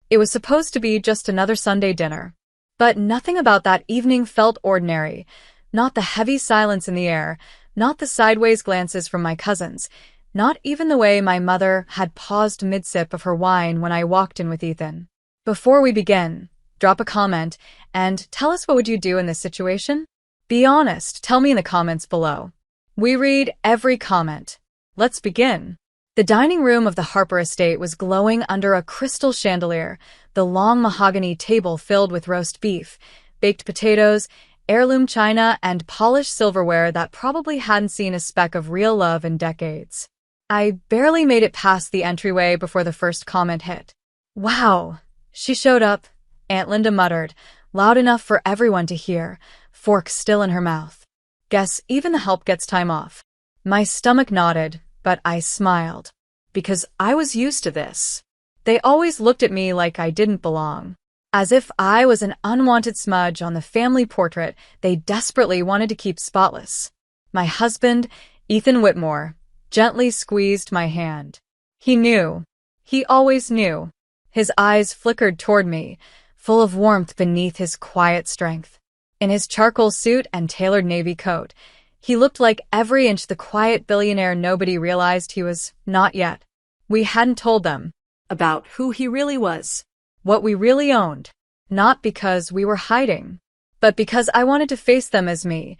It was supposed to be just another Sunday dinner. But nothing about that evening felt ordinary. Not the heavy silence in the air, not the sideways glances from my cousins, not even the way my mother had paused mid-sip of her wine when I walked in with Ethan. Before we begin, drop a comment and tell us what would you do in this situation? Be honest, tell me in the comments below. We read every comment. Let's begin. The dining room of the Harper estate was glowing under a crystal chandelier, the long mahogany table filled with roast beef, baked potatoes, heirloom china, and polished silverware that probably hadn't seen a speck of real love in decades. I barely made it past the entryway before the first comment hit. "Wow, she showed up," Aunt Linda muttered, loud enough for everyone to hear, fork still in her mouth. "Guess even the help gets time off." My stomach nodded, but I smiled. Because I was used to this. They always looked at me like I didn't belong. As if I was an unwanted smudge on the family portrait they desperately wanted to keep spotless. My husband, Ethan Whitmore, gently squeezed my hand. He knew. He always knew. His eyes flickered toward me, full of warmth beneath his quiet strength. In his charcoal suit and tailored navy coat, he looked like every inch the quiet billionaire nobody realized he was not yet. We hadn't told them about who he really was, what we really owned, not because we were hiding, but because I wanted to face them as me,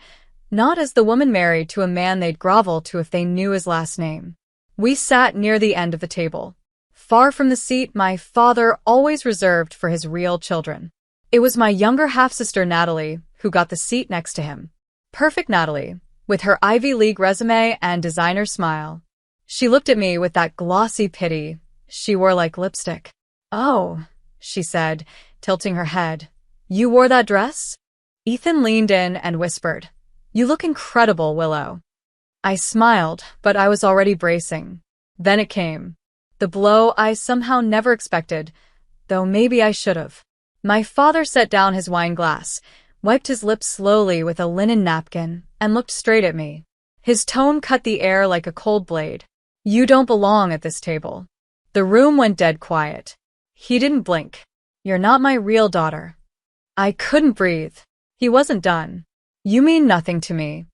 not as the woman married to a man they'd grovel to if they knew his last name. We sat near the end of the table, far from the seat my father always reserved for his real children. It was my younger half-sister Natalie who got the seat next to him. Perfect Natalie, with her Ivy League resume and designer smile. She looked at me with that glossy pity she wore like lipstick. "Oh," she said, tilting her head. "You wore that dress?" Ethan leaned in and whispered, "You look incredible, Willow." I smiled, but I was already bracing. Then it came. The blow I somehow never expected, though maybe I should have. My father set down his wine glass, wiped his lips slowly with a linen napkin, and looked straight at me. His tone cut the air like a cold blade. "You don't belong at this table." The room went dead quiet. He didn't blink. "You're not my real daughter." I couldn't breathe. He wasn't done. "You mean nothing to me."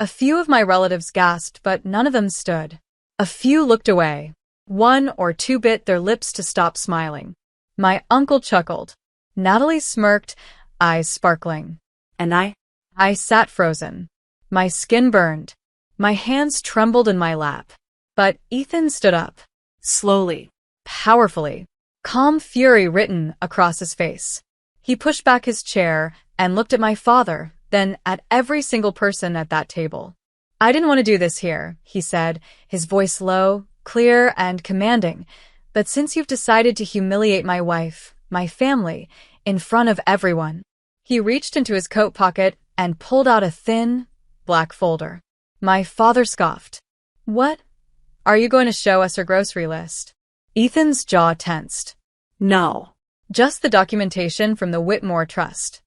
A few of my relatives gasped, but none of them stood. A few looked away. One or two bit their lips to stop smiling. My uncle chuckled. Natalie smirked, eyes sparkling. And I sat frozen. My skin burned. My hands trembled in my lap. But Ethan stood up. Slowly. Powerfully. Calm fury written across his face. He pushed back his chair and looked at my father, then at every single person at that table. "I didn't want to do this here," he said, his voice low, clear, and commanding. "But since you've decided to humiliate my wife, my family, in front of everyone." He reached into his coat pocket and pulled out a thin, black folder. My father scoffed. "What? Are you going to show us her grocery list?" Ethan's jaw tensed. "No. Just the documentation from the Whitmore Trust."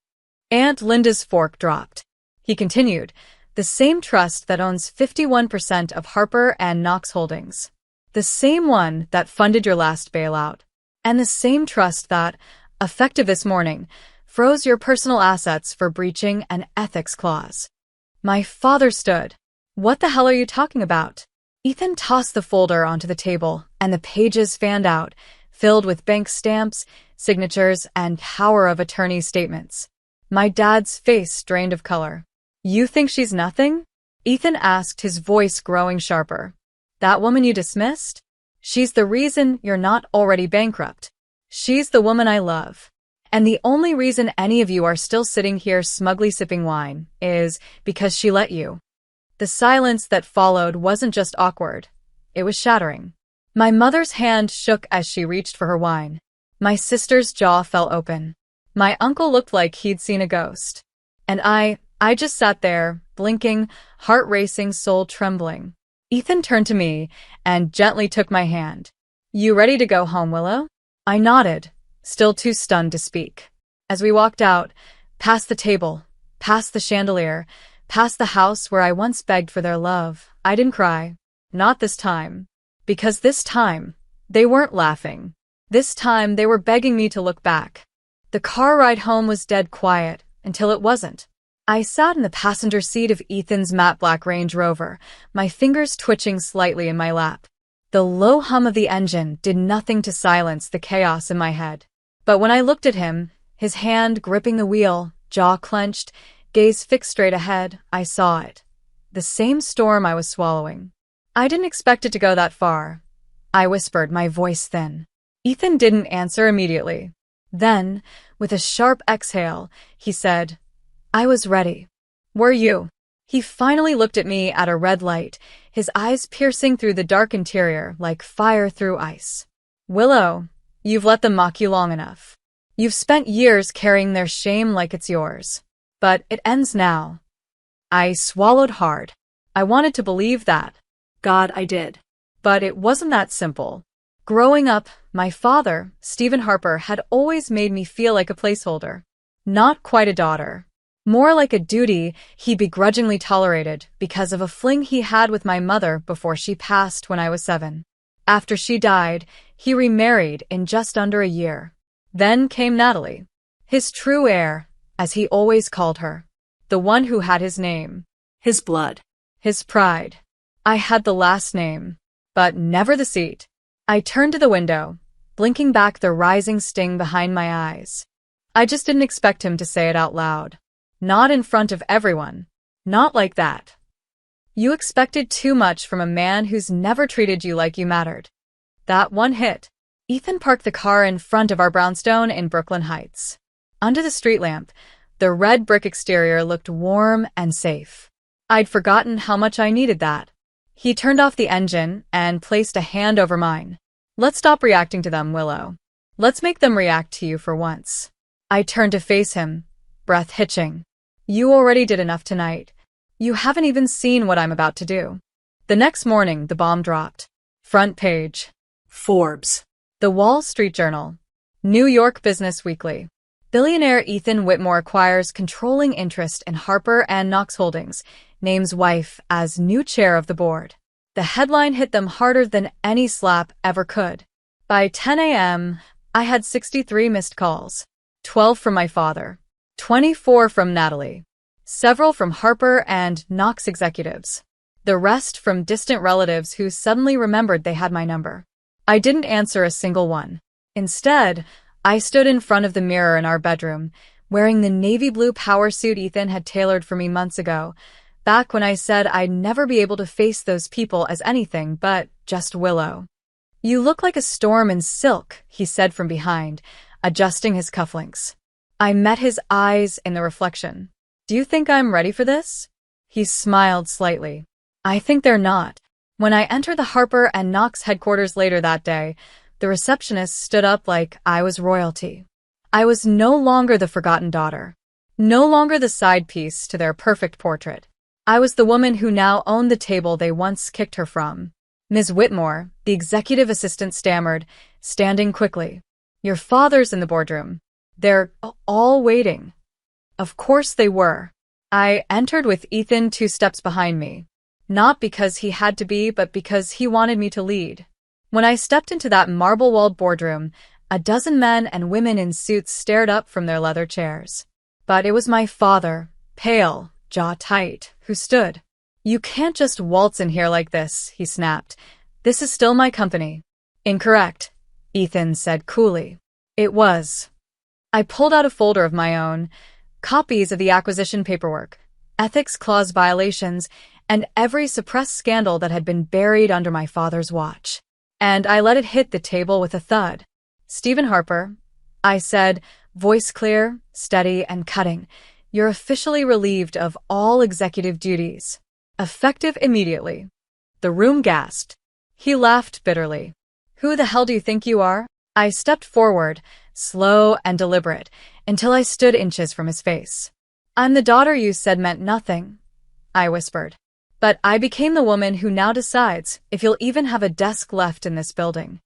Aunt Linda's fork dropped. He continued, "The same trust that owns 51% of Harper and Knox Holdings. The same one that funded your last bailout. And the same trust that, effective this morning, froze your personal assets for breaching an ethics clause." My father stood. "What the hell are you talking about?" Ethan tossed the folder onto the table, and the pages fanned out, filled with bank stamps, signatures, and power of attorney statements. My dad's face drained of color. "You think she's nothing?" Ethan asked, his voice growing sharper. "That woman you dismissed? She's the reason you're not already bankrupt. She's the woman I love. And the only reason any of you are still sitting here smugly sipping wine is because she let you." The silence that followed wasn't just awkward. It was shattering. My mother's hand shook as she reached for her wine. My sister's jaw fell open. My uncle looked like he'd seen a ghost. And I just sat there, blinking, heart racing, soul trembling. Ethan turned to me and gently took my hand. "You ready to go home, Willow?" I nodded, still too stunned to speak. As we walked out, past the table, past the chandelier, past the house where I once begged for their love, I didn't cry. Not this time. Because this time, they weren't laughing. This time, they were begging me to look back. The car ride home was dead quiet, until it wasn't. I sat in the passenger seat of Ethan's matte black Range Rover, my fingers twitching slightly in my lap. The low hum of the engine did nothing to silence the chaos in my head. But when I looked at him, his hand gripping the wheel, jaw clenched, gaze fixed straight ahead, I saw it. The same storm I was swallowing. I didn't expect it to go that far. I whispered, my voice thin. Ethan didn't answer immediately. Then, with a sharp exhale, he said, I was ready. Were you? He finally looked at me at a red light, his eyes piercing through the dark interior like fire through ice. Willow, you've let them mock you long enough. You've spent years carrying their shame like it's yours. But it ends now. I swallowed hard. I wanted to believe that. God, I did. But it wasn't that simple. Growing up, my father, Stephen Harper, had always made me feel like a placeholder. Not quite a daughter. More like a duty he begrudgingly tolerated because of a fling he had with my mother before she passed when I was 7. After she died, he remarried in just under a year. Then came Natalie. His true heir, as he always called her. The one who had his name. His blood. His pride. I had the last name, but never the seat. I turned to the window, blinking back the rising sting behind my eyes. I just didn't expect him to say it out loud. Not in front of everyone. Not like that. You expected too much from a man who's never treated you like you mattered. That one hit. Ethan parked the car in front of our brownstone in Brooklyn Heights. Under the street lamp, the red brick exterior looked warm and safe. I'd forgotten how much I needed that. He turned off the engine and placed a hand over mine. Let's stop reacting to them, Willow. Let's make them react to you for once. I turned to face him, breath hitching. You already did enough tonight. You haven't even seen what I'm about to do. The next morning, the bomb dropped. Front page. Forbes. The Wall Street Journal. New York Business Weekly. Billionaire Ethan Whitmore acquires controlling interest in Harper and Knox Holdings, names wife as new chair of the board. The headline hit them harder than any slap ever could. By 10 a.m., I had 63 missed calls. 12 from my father. 24 from Natalie. Several from Harper and Knox executives. The rest from distant relatives who suddenly remembered they had my number. I didn't answer a single one. Instead, I stood in front of the mirror in our bedroom, wearing the navy blue power suit Ethan had tailored for me months ago, back when I said I'd never be able to face those people as anything but just Willow. You look like a storm in silk, he said from behind, adjusting his cufflinks. I met his eyes in the reflection. Do you think I'm ready for this? He smiled slightly. I think they're not. When I entered the Harper and Knox headquarters later that day, the receptionist stood up like I was royalty. I was no longer the forgotten daughter. No longer the side piece to their perfect portrait. I was the woman who now owned the table they once kicked her from. Ms. Whitmore, the executive assistant stammered, standing quickly. Your father's in the boardroom. They're all waiting. Of course they were. I entered with Ethan 2 steps behind me. Not because he had to be, but because he wanted me to lead. When I stepped into that marble-walled boardroom, a dozen men and women in suits stared up from their leather chairs. But it was my father, pale, jaw tight, who stood. You can't just waltz in here like this, he snapped. This is still my company. Incorrect, Ethan said coolly. It was. I pulled out a folder of my own, copies of the acquisition paperwork, ethics clause violations, and every suppressed scandal that had been buried under my father's watch. And I let it hit the table with a thud. Stephen Harper, I said, voice clear, steady, and cutting, you're officially relieved of all executive duties. Effective immediately. The room gasped. He laughed bitterly. Who the hell do you think you are? I stepped forward, slow and deliberate, until I stood inches from his face. I'm the daughter you said meant nothing, I whispered. But I became the woman who now decides if you'll even have a desk left in this building.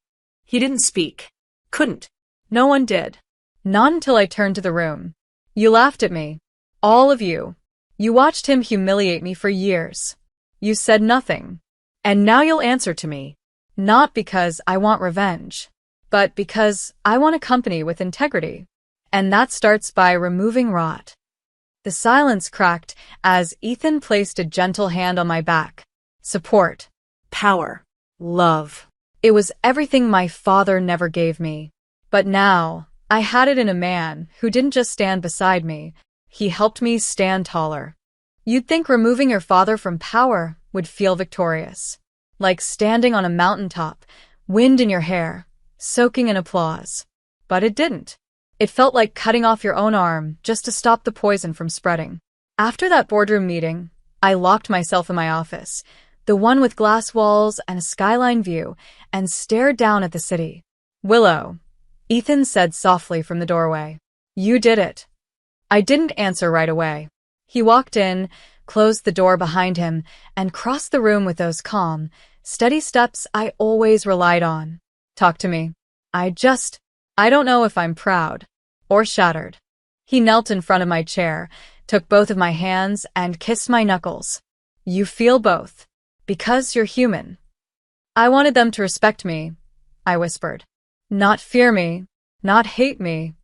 He didn't speak. Couldn't. No one did. Not until I turned to the room. You laughed at me. All of you. You watched him humiliate me for years. You said nothing. And now you'll answer to me. Not because I want revenge, but because I want a company with integrity. And that starts by removing rot. The silence cracked as Ethan placed a gentle hand on my back. Support. Power. Love. It was everything my father never gave me. But now, I had it in a man who didn't just stand beside me, he helped me stand taller. You'd think removing your father from power would feel victorious. Like standing on a mountaintop, wind in your hair, soaking in applause. But it didn't. It felt like cutting off your own arm just to stop the poison from spreading. After that boardroom meeting, I locked myself in my office, the one with glass walls and a skyline view, and stared down at the city. Willow, Ethan said softly from the doorway. You did it. I didn't answer right away. He walked in, closed the door behind him, and crossed the room with those calm, steady steps I always relied on. Talk to me. I don't know if I'm proud or shattered. He knelt in front of my chair, took both of my hands, and kissed my knuckles. You feel both. Because you're human. I wanted them to respect me, I whispered. Not fear me, not hate me.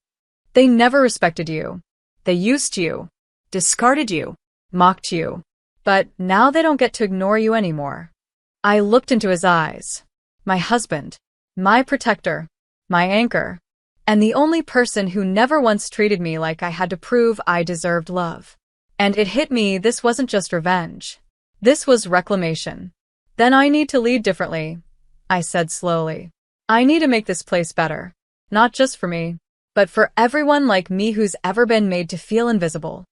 They never respected you. They used you, discarded you, mocked you. But now they don't get to ignore you anymore. I looked into his eyes. My husband, my protector, my anchor, and the only person who never once treated me like I had to prove I deserved love. And it hit me, this wasn't just revenge. This was reclamation. Then I need to lead differently, I said slowly. I need to make this place better. Not just for me, but for everyone like me who's ever been made to feel invisible.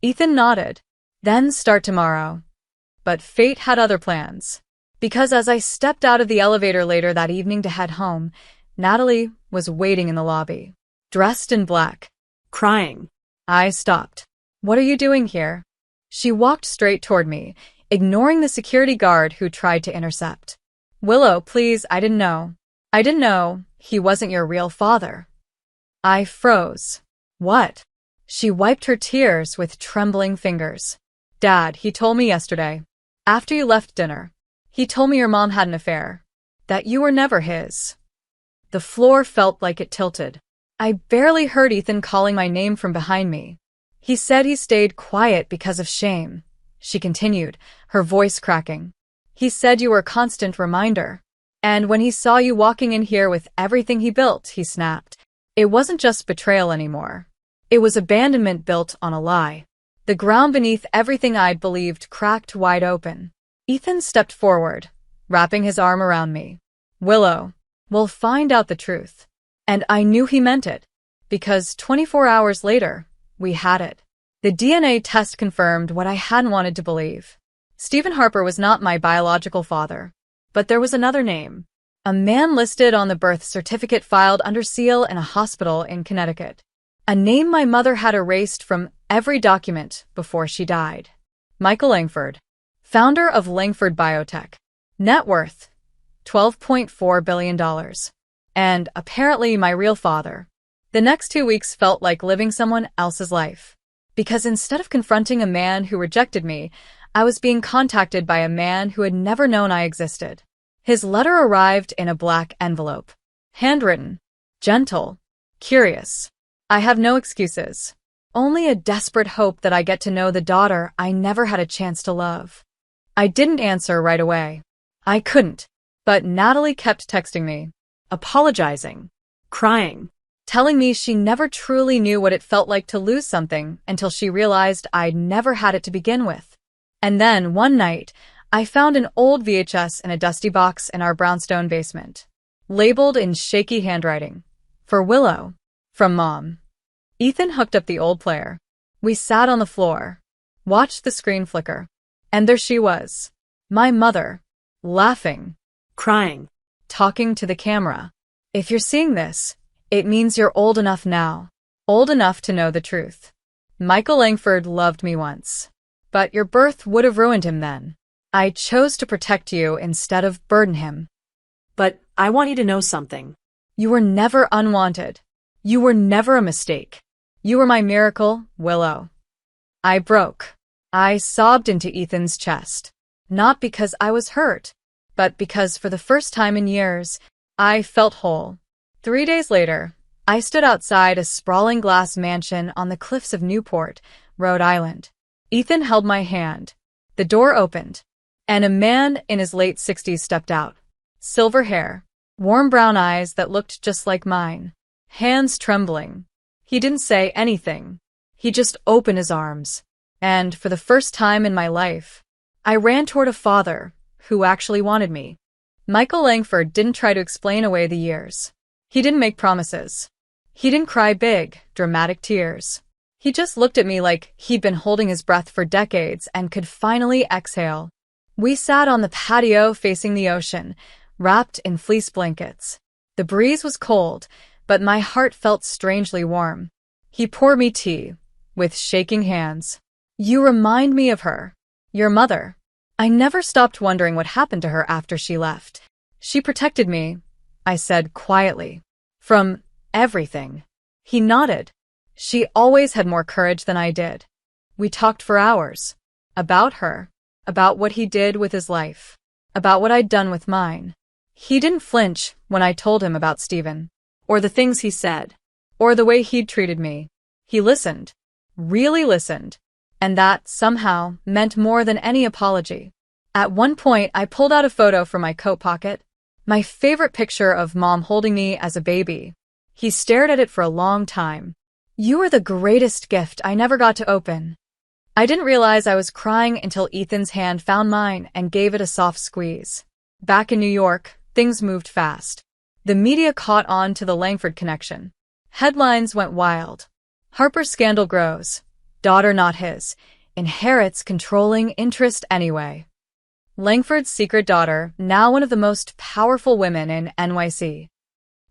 Ethan nodded. Then start tomorrow. But fate had other plans. Because as I stepped out of the elevator later that evening to head home, Natalie was waiting in the lobby, dressed in black, crying. I stopped. What are you doing here? She walked straight toward me, ignoring the security guard who tried to intercept. Willow, please, I didn't know. I didn't know he wasn't your real father. I froze. What? She wiped her tears with trembling fingers. Dad, he told me yesterday. After you left dinner. He told me your mom had an affair. That you were never his. The floor felt like it tilted. I barely heard Ethan calling my name from behind me. He said he stayed quiet because of shame. She continued, her voice cracking. He said you were a constant reminder. And when he saw you walking in here with everything he built, he snapped. It wasn't just betrayal anymore. It was abandonment built on a lie. The ground beneath everything I'd believed cracked wide open. Ethan stepped forward, wrapping his arm around me. Willow, we'll find out the truth. And I knew he meant it. Because 24 hours later, we had it. The DNA test confirmed what I hadn't wanted to believe. Stephen Harper was not my biological father. But there was another name. A man listed on the birth certificate filed under seal in a hospital in Connecticut. A name my mother had erased from every document before she died. Michael Langford, founder of Langford Biotech. Net worth, $12.4 billion. And apparently my real father. The next 2 weeks felt like living someone else's life. Because instead of confronting a man who rejected me, I was being contacted by a man who had never known I existed. His letter arrived in a black envelope. Handwritten. Gentle. Curious. I have no excuses. Only a desperate hope that I get to know the daughter I never had a chance to love. I didn't answer right away. I couldn't. But Natalie kept texting me. Apologizing. Crying. Telling me she never truly knew what it felt like to lose something until she realized I'd never had it to begin with. And then, one night, I found an old VHS in a dusty box in our brownstone basement. Labeled in shaky handwriting. For Willow. From Mom. Ethan hooked up the old player. We sat on the floor. Watched the screen flicker. And there she was. My mother. Laughing. Crying. Talking to the camera. If you're seeing this, it means you're old enough now. Old enough to know the truth. Michael Langford loved me once. But your birth would have ruined him then. I chose to protect you instead of burden him. But I want you to know something. You were never unwanted. You were never a mistake. You were my miracle, Willow. I broke. I sobbed into Ethan's chest. Not because I was hurt, but because for the first time in years, I felt whole. 3 days later, I stood outside a sprawling glass mansion on the cliffs of Newport, Rhode Island. Ethan held my hand. The door opened, and a man in his late 60s stepped out. Silver hair, warm brown eyes that looked just like mine, hands trembling. He didn't say anything. He just opened his arms. And for the first time in my life, I ran toward a father who actually wanted me. Michael Langford didn't try to explain away the years. He didn't make promises. He didn't cry big, dramatic tears. He just looked at me like he'd been holding his breath for decades and could finally exhale. We sat on the patio facing the ocean, wrapped in fleece blankets. The breeze was cold, but my heart felt strangely warm. He poured me tea, with shaking hands. "You remind me of her. Your mother." I never stopped wondering what happened to her after she left. "She protected me," I said quietly. "From everything." He nodded. "She always had more courage than I did." We talked for hours. About her. About what he did with his life. About what I'd done with mine. He didn't flinch when I told him about Stephen. Or the things he said. Or the way he'd treated me. He listened. Really listened. And that, somehow, meant more than any apology. At one point, I pulled out a photo from my coat pocket. My favorite picture of Mom holding me as a baby. He stared at it for a long time. "You were the greatest gift I never got to open." I didn't realize I was crying until Ethan's hand found mine and gave it a soft squeeze. Back in New York, things moved fast. The media caught on to the Langford connection. Headlines went wild. Harper's scandal grows. Daughter not his. Inherits controlling interest anyway. Langford's secret daughter, now one of the most powerful women in NYC.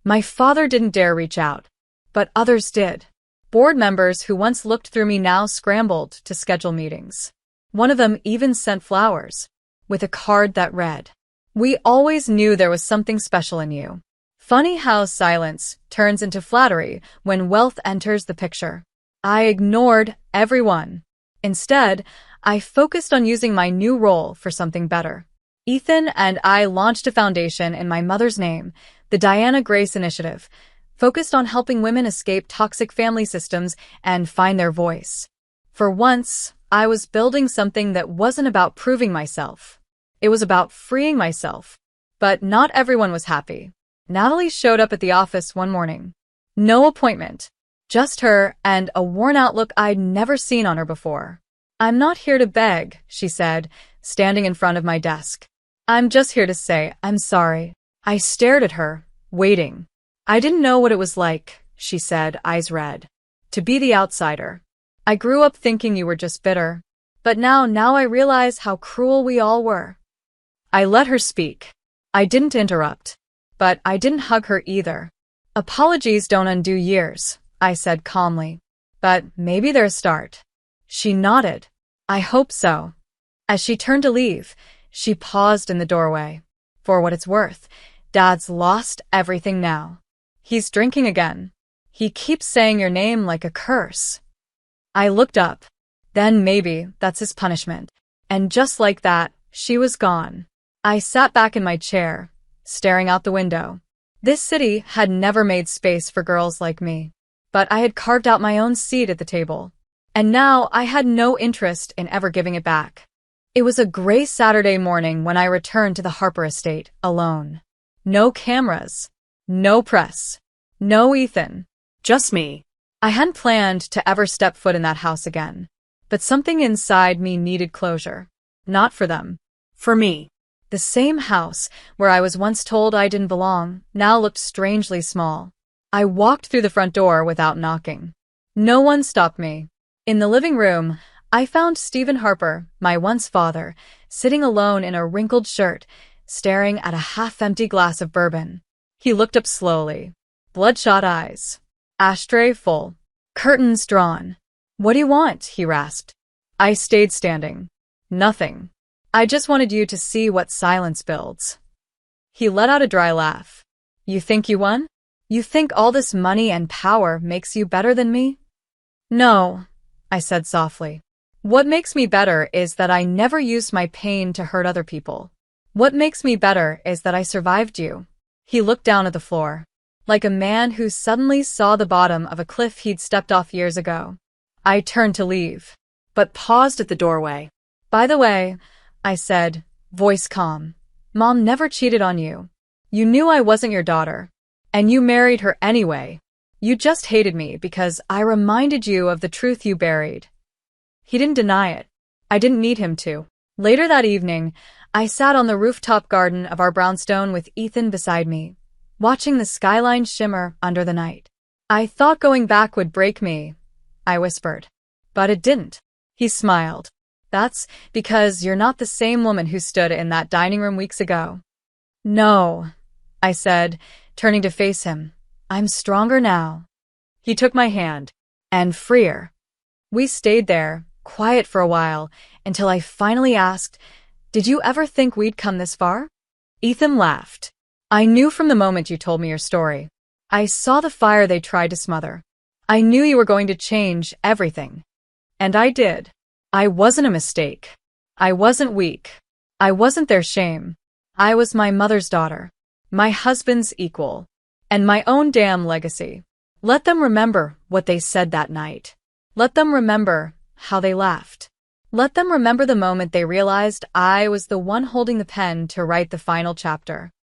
My father didn't dare reach out. But others did. Board members who once looked through me now scrambled to schedule meetings. One of them even sent flowers, with a card that read, "We always knew there was something special in you." Funny how silence turns into flattery when wealth enters the picture. I ignored everyone. Instead, I focused on using my new role for something better. Ethan and I launched a foundation in my mother's name, the Diana Grace Initiative, focused on helping women escape toxic family systems and find their voice. For once, I was building something that wasn't about proving myself. It was about freeing myself. But not everyone was happy. Natalie showed up at the office one morning. No appointment. Just her and a worn-out look I'd never seen on her before. "I'm not here to beg," she said, standing in front of my desk. "I'm just here to say I'm sorry." I stared at her, waiting. "I didn't know what it was like," she said, eyes red. "To be the outsider. I grew up thinking you were just bitter. But now I realize how cruel we all were." I let her speak. I didn't interrupt. But I didn't hug her either. "Apologies don't undo years," I said calmly. "But maybe they're a start." She nodded. "I hope so." As she turned to leave, she paused in the doorway. "For what it's worth, Dad's lost everything now. He's drinking again. He keeps saying your name like a curse." I looked up. Then maybe that's his punishment. And just like that, she was gone. I sat back in my chair, staring out the window. This city had never made space for girls like me. But I had carved out my own seat at the table. And now I had no interest in ever giving it back. It was a gray Saturday morning when I returned to the Harper estate, alone. No cameras. No press. No Ethan. Just me. I hadn't planned to ever step foot in that house again. But something inside me needed closure. Not for them. For me. The same house, where I was once told I didn't belong, now looked strangely small. I walked through the front door without knocking. No one stopped me. In the living room, I found Stephen Harper, my once father, sitting alone in a wrinkled shirt, staring at a half-empty glass of bourbon. He looked up slowly. Bloodshot eyes. Ashtray full. Curtains drawn. "What do you want?" he rasped. I stayed standing. "Nothing. I just wanted you to see what silence builds." He let out a dry laugh. "You think you won? You think all this money and power makes you better than me?" "No," I said softly. "What makes me better is that I never used my pain to hurt other people. What makes me better is that I survived you." He looked down at the floor. like a man who suddenly saw the bottom of a cliff he'd stepped off years ago. I turned to leave, but paused at the doorway. "By the way," I said, voice calm, "Mom never cheated on you. You knew I wasn't your daughter. And you married her anyway. You just hated me because I reminded you of the truth you buried." He didn't deny it. I didn't need him to. Later that evening, I sat on the rooftop garden of our brownstone with Ethan beside me, watching the skyline shimmer under the night. "I thought going back would break me," I whispered. "But it didn't." He smiled. "That's because you're not the same woman who stood in that dining room weeks ago." "No," I said, turning to face him. "I'm stronger now." He took my hand, and freer. We stayed there, quiet for a while, until I finally asked, "Did you ever think we'd come this far?" Ethan laughed. "I knew from the moment you told me your story. I saw the fire they tried to smother. I knew you were going to change everything. And I did. I wasn't a mistake. I wasn't weak. I wasn't their shame. I was my mother's daughter, my husband's equal, and my own damn legacy." Let them remember what they said that night. Let them remember how they laughed. Let them remember the moment they realized I was the one holding the pen to write the final chapter.